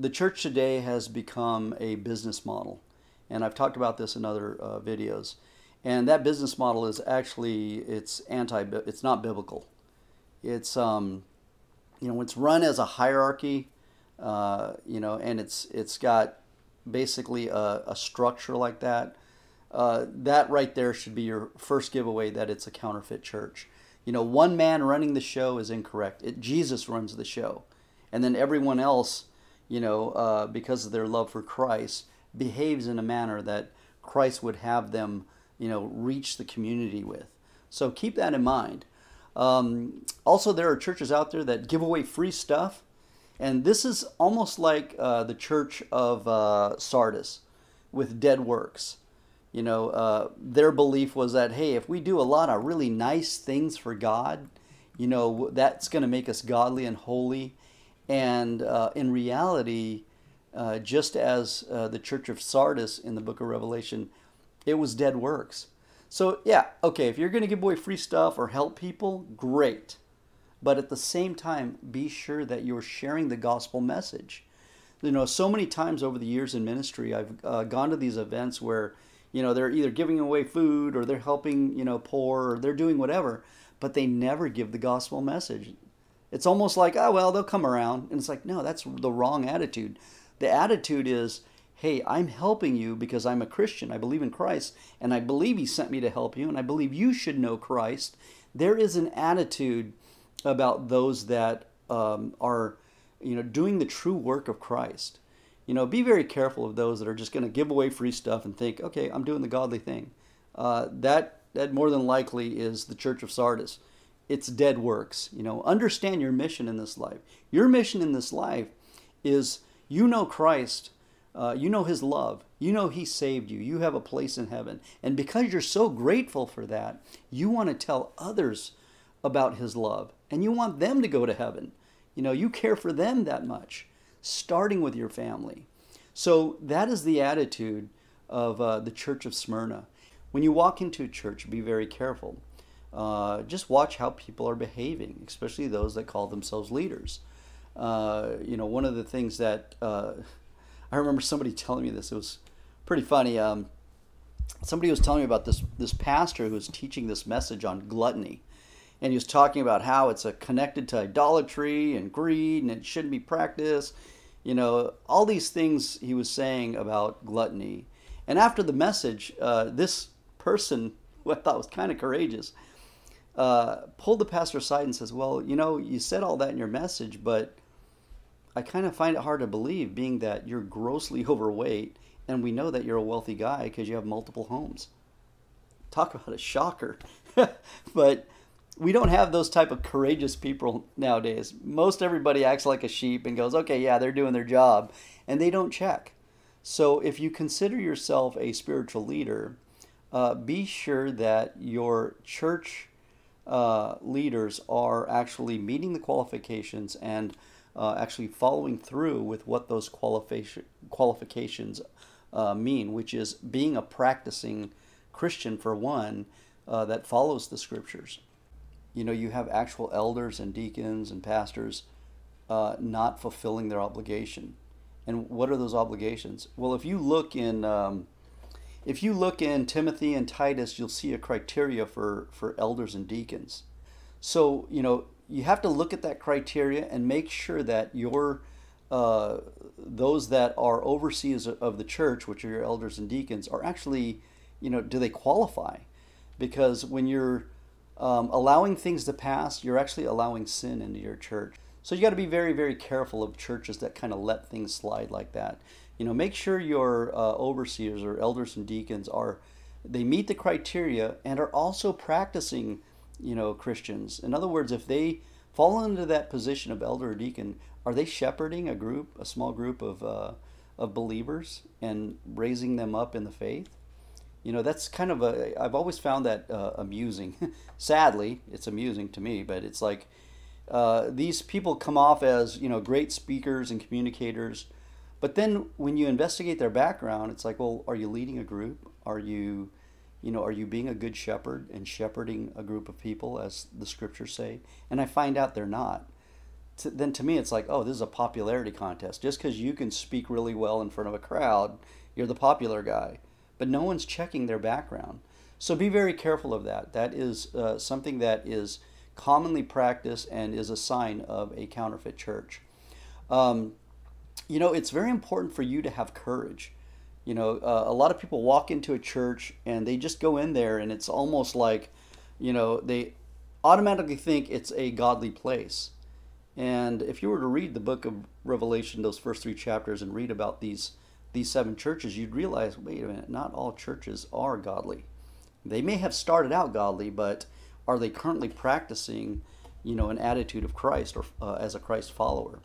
The church today has become a business model, and I've talked about this in other videos. And that business model is actually it's not biblical. It's it's run as a hierarchy, and it's got basically a structure like that. That right there should be your first giveaway that it's a counterfeit church. One man running the show is incorrect. Jesus runs the show, and then everyone else, because of their love for Christ, behaves in a manner that Christ would have them, reach the community with. So keep that in mind. Also, there are churches out there that give away free stuff, and this is almost like the church of Sardis with dead works. Their belief was that, hey, if we do a lot of really nice things for God, that's going to make us godly and holy. And in reality, just as the church of Sardis in the book of Revelation, it was dead works. So yeah, okay, if you're going to give away free stuff or help people, great. But at the same time, be sure that you're sharing the gospel message. So many times over the years in ministry, I've gone to these events where, they're either giving away food or they're helping, poor, or they're doing whatever, but they never give the gospel message. It's almost like, oh, well, they'll come around. And it's like, no, that's the wrong attitude. The attitude is, hey, I'm helping you because I'm a Christian. I believe in Christ, and I believe he sent me to help you, and I believe you should know Christ. There is an attitude about those that are, doing the true work of Christ. Be very careful of those that are just going to give away free stuff and think, okay, I'm doing the godly thing. That more than likely is the church of Sardis. It's dead works. Understand your mission in this life. Your mission in this life is Christ, his love. He saved you. You have a place in heaven. And because you're so grateful for that, you want to tell others about his love. And you want them to go to heaven. You care for them that much, starting with your family. So that is the attitude of the church of Smyrna. When you walk into a church, be very careful. Just watch how people are behaving, especially those that call themselves leaders. One of the things that I remember somebody telling me this, it was pretty funny. Somebody was telling me about this pastor who was teaching this message on gluttony. And he was talking about how it's connected to idolatry and greed and it shouldn't be practiced. All these things he was saying about gluttony. And after the message, this person, who I thought was kind of courageous, pulled the pastor aside and says, well, you said all that in your message, but I kind of find it hard to believe, being that you're grossly overweight, and we know that you're a wealthy guy because you have multiple homes. Talk about a shocker. But we don't have those type of courageous people nowadays. Most everybody acts like a sheep and goes, okay, yeah, they're doing their job, and they don't check. So if you consider yourself a spiritual leader, be sure that your church leaders are actually meeting the qualifications and actually following through with what those qualifications mean, which is being a practicing Christian, for one, that follows the scriptures. You have actual elders and deacons and pastors not fulfilling their obligation. And what are those obligations? Well, if you look in Timothy and Titus, you'll see a criteria for elders and deacons. So, you have to look at that criteria and make sure that those that are overseers of the church, which are your elders and deacons, are actually, do they qualify? Because when you're allowing things to pass, you're actually allowing sin into your church. So you got to be very, very careful of churches that kind of let things slide like that. Make sure your overseers or elders and deacons they meet the criteria and are also practicing, Christians. In other words, if they fall into that position of elder or deacon, are they shepherding a small group of believers and raising them up in the faith? That's kind of I've always found that amusing. Sadly, it's amusing to me, but it's like these people come off as, great speakers and communicators. But then when you investigate their background, it's like, well, are you leading a group? Are you being a good shepherd and shepherding a group of people, as the scriptures say? And I find out they're not. then to me it's like, oh, this is a popularity contest. Just because you can speak really well in front of a crowd, you're the popular guy. But no one's checking their background. So be very careful of that. That is something that is commonly practiced and is a sign of a counterfeit church. Um, it's very important for you to have courage. A lot of people walk into a church and they just go in there and it's almost like, they automatically think it's a godly place. And if you were to read the book of Revelation, those first three chapters, and read about these seven churches, you'd realize, wait a minute, not all churches are godly. They may have started out godly, but are they currently practicing, an attitude of Christ or as a Christ follower?